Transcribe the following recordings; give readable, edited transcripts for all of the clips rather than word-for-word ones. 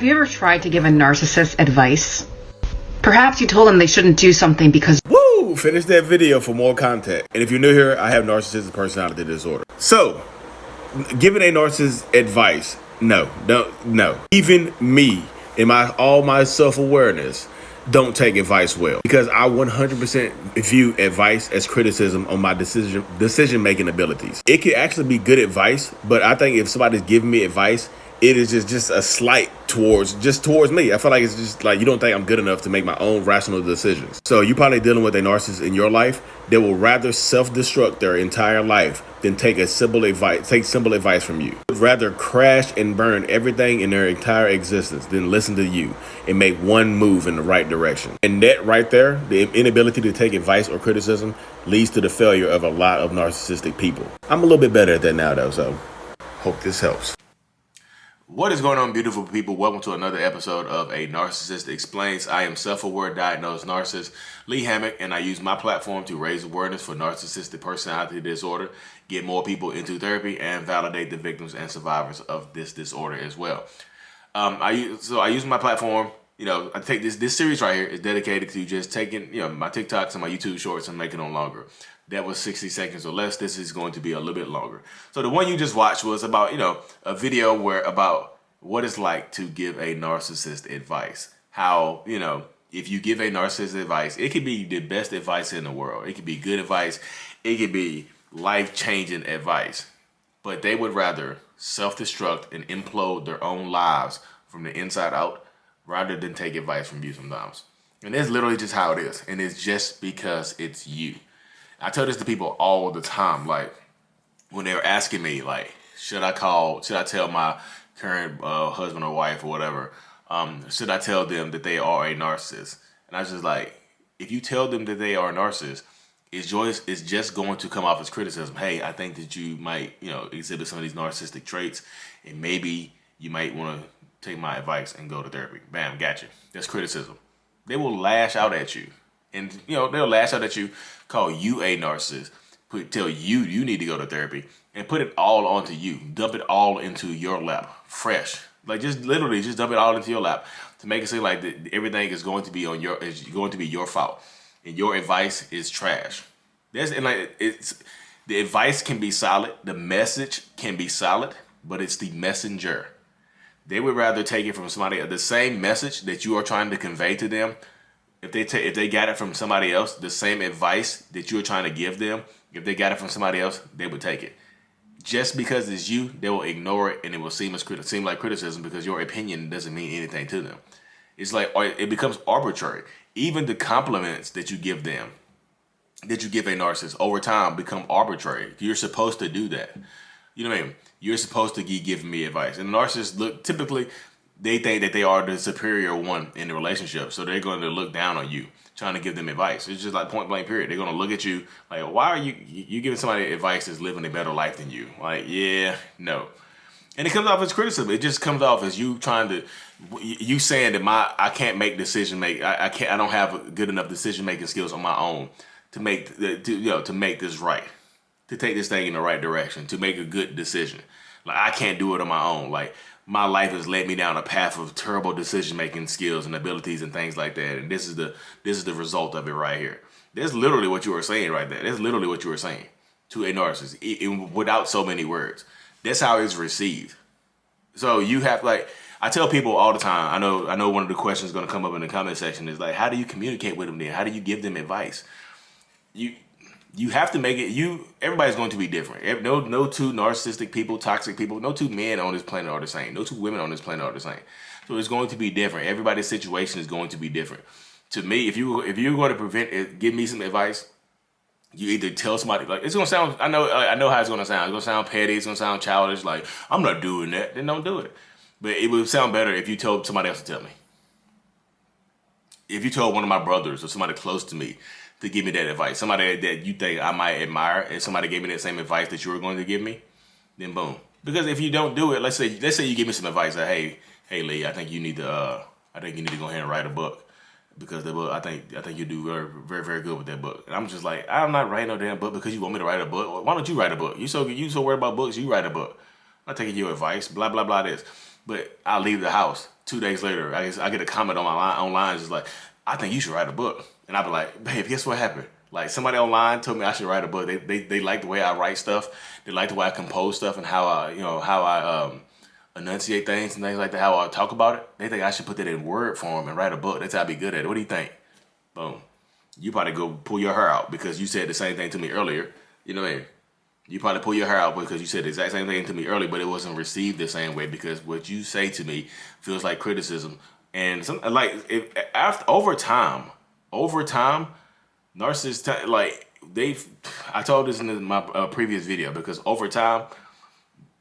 Have you ever tried to give a narcissist advice? Perhaps you told them they shouldn't do something because Woo! Finish that video for more content. And if you're new here, I have narcissistic personality disorder. So, giving a narcissist advice, no. Even me, in all my self-awareness, don't take advice well. Because I 100% view advice as criticism on my decision-making abilities. It could actually be good advice, but I think if somebody's giving me advice, it is just a slight towards me. I feel like it's just like you don't think I'm good enough to make my own rational decisions. So you're probably dealing with a narcissist in your life that will rather self-destruct their entire life than take simple advice from you. Would rather crash and burn everything in their entire existence than listen to you and make one move in the right direction. And that right there, the inability to take advice or criticism, leads to the failure of a lot of narcissistic people. I'm a little bit better at that now though, so hope this helps. What is going on, beautiful people? Welcome to another episode of A Narcissist Explains. I am self-aware diagnosed narcissist Lee Hammock, and I use my platform to raise awareness for narcissistic personality disorder, get more people into therapy, and validate the victims and survivors of this disorder as well. I use my platform. I take this series right here is dedicated to just taking my TikToks and my YouTube shorts and making them longer. That was 60 seconds or less. This is going to be a little bit longer. So the one you just watched was about, a video about what it's like to give a narcissist advice. How, if you give a narcissist advice, it could be the best advice in the world. It could be good advice. It could be life-changing advice. But they would rather self-destruct and implode their own lives from the inside out rather than take advice from you sometimes. And that's literally just how it is. And it's just because it's you. I tell this to people all the time, like when they're asking me, like, should I tell my current husband or wife or whatever, should I tell them that they are a narcissist? And I was just like, if you tell them that they are a narcissist, it's just going to come off as criticism. Hey, I think that you might, exhibit some of these narcissistic traits, and maybe you might want to take my advice and go to therapy. Bam, gotcha. That's criticism. They will lash out at you. And, they'll lash out at you, call you a narcissist, tell you need to go to therapy, and put it all onto you. Dump it all into your lap, fresh. Like, just literally just dump it all into your lap to make it seem like everything is going to be your fault. And your advice is trash. The advice can be solid. The message can be solid, but it's the messenger. They would rather take it from somebody, the same message that you are trying to convey to them. If they got it from somebody else, the same advice that you're trying to give them, if they got it from somebody else, they would take it. Just because it's you, they will ignore it, and it will seem like criticism because your opinion doesn't mean anything to them. It's like it becomes arbitrary. Even the compliments that you give them, that you give a narcissist, over time become arbitrary. You're supposed to do that. You know what I mean? You're supposed to be giving me advice. And narcissists typically, they think that they are the superior one in the relationship. So they're going to look down on you, trying to give them advice. It's just like point blank period. They're going to look at you like, why are you giving somebody advice that's living a better life than you? Like, yeah, no. And it comes off as criticism. It just comes off as you saying that I can't make I don't have good enough decision making skills on my own to make this right, to take this thing in the right direction, to make a good decision. Like, I can't do it on my own. Like, my life has led me down a path of terrible decision-making skills and abilities and things like that. And this is the result of it right here. That's literally what you were saying right there. That's literally what you were saying to a narcissist, without so many words. That's how it's received. So you have, I tell people all the time, I know one of the questions going to come up in the comment section is like, how do you communicate with them then? How do you give them advice? You have to make it, everybody's going to be different. No two narcissistic people, toxic people, no two men on this planet are the same. No two women on this planet are the same. So it's going to be different. Everybody's situation is going to be different. To me, if you're going to give me some advice, you either tell somebody, like, it's going to sound, I know how it's going to sound. It's going to sound petty. It's going to sound childish. Like, I'm not doing that. Then don't do it. But it would sound better if you told somebody else to tell me. If you told one of my brothers or somebody close to me to give me that advice, somebody that you think I might admire, and somebody gave me that same advice that you were going to give me, then boom. Because if you don't do it, let's say you give me some advice that, hey Lee, I think you need to go ahead and write a book, because the book, I think you do very, very, very good with that book. And I'm just like, I'm not writing no damn book because you want me to write a book. Why don't you write a book? You so worried about books, you write a book. I'm not taking your advice, blah blah blah this. But I leave the house 2 days later. I get a comment on my online, just like, I think you should write a book. And I'll be like, babe, guess what happened? Like somebody online told me I should write a book. They like the way I write stuff. They like the way I compose stuff and how I enunciate things and things like that. How I talk about it. They think I should put that in word form and write a book. That's how I be good at it. What do you think? Boom. You probably go pull your hair out because you said the same thing to me earlier. You know what I mean? You probably pull your hair out because you said the exact same thing to me earlier, but it wasn't received the same way because what you say to me feels like criticism. And over time, narcissists, I told this in my previous video, because over time,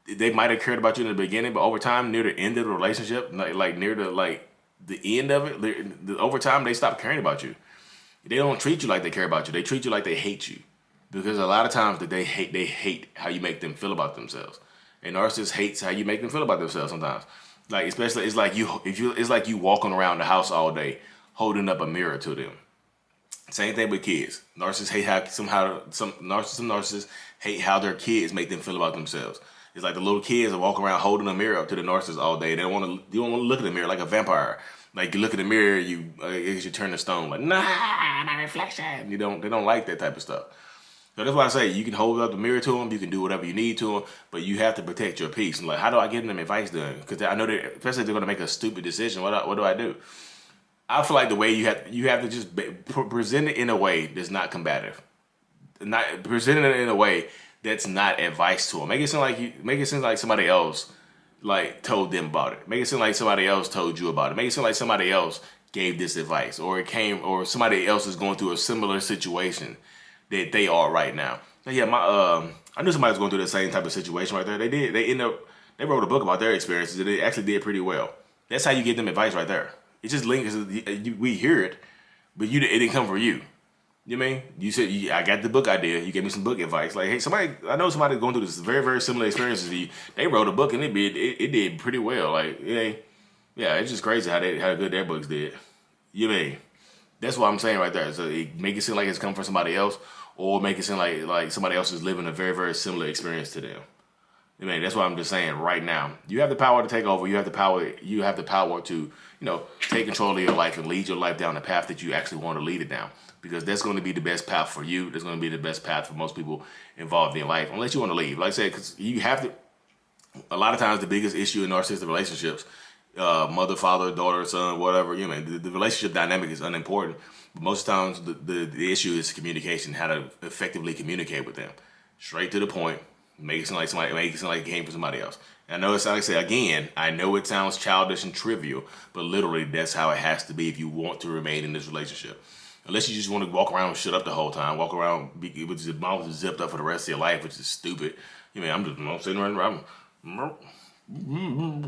they might have cared about you in the beginning, but over time, near the end of the relationship, near the end of it, over time, they stop caring about you. They don't treat you like they care about you. They treat you like they hate you. Because a lot of times that they hate how you make them feel about themselves. A narcissist hates how you make them feel about themselves sometimes. Like, especially, it's like you walking around the house all day holding up a mirror to them. Same thing with kids. Narcissists hate how some narcissists hate how their kids make them feel about themselves. It's like the little kids are walking around holding a mirror up to the narcissist all day. They don't want to look in the mirror like a vampire. Like, you look in the mirror, you turn to stone. Like, nah, my reflection. They don't like that type of stuff. So that's why I say you can hold up the mirror to them, you can do whatever you need to them, but you have to protect your peace. And like, how do I give them advice done? Because I know that, especially if they're going to make a stupid decision, what do I do? I feel like the way you have to just present it in a way that's not combative, not present it in a way that's not advice to them. Make it seem like somebody else like told them about it. Make it seem like somebody else told you about it. Make it seem like somebody else gave this advice, or somebody else is going through a similar situation that they are right now. But yeah, I knew somebody was going through the same type of situation right there. They wrote a book about their experiences, and they actually did pretty well. That's how you get them advice right there. It's just links. We hear it, but it didn't come from you. You know what I mean? You said, I got the book idea. You gave me some book advice. Like, hey, I know somebody going through this very, very similar experiences to you. They wrote a book and it did pretty well. Like, yeah, it's just crazy how good their books did. You know what I mean? That's what I'm saying right there. So make it seem like it's come from somebody else, or make it seem like somebody else is living a very, very similar experience to them. I mean, that's what I'm just saying right now. You have the power to take over. You have the power to, take control of your life and lead your life down the path that you actually want to lead it down. Because that's going to be the best path for you. That's going to be the best path for most people involved in life, unless you want to leave. Like I said, because you have to. A lot of times, the biggest issue in narcissistic relationships, mother, father, daughter, son, whatever, the relationship dynamic is unimportant. But most times, the issue is communication, how to effectively communicate with them, straight to the point. Make it seem like it came from somebody else. And I know it's like I say again. I know it sounds childish and trivial, but literally that's how it has to be if you want to remain in this relationship. Unless you just want to walk around and shut up the whole time, walk around with your mouth zipped up for the rest of your life, which is stupid. I'm sitting around,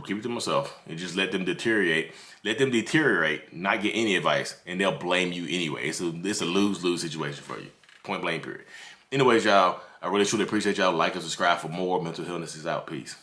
keep it to myself and just let them deteriorate. Let them deteriorate, not get any advice, and they'll blame you anyway. It's a lose-lose situation for you. Point blank, period. Anyways, y'all, I really truly appreciate y'all. Like and subscribe for more. Mental Illness is out. Peace.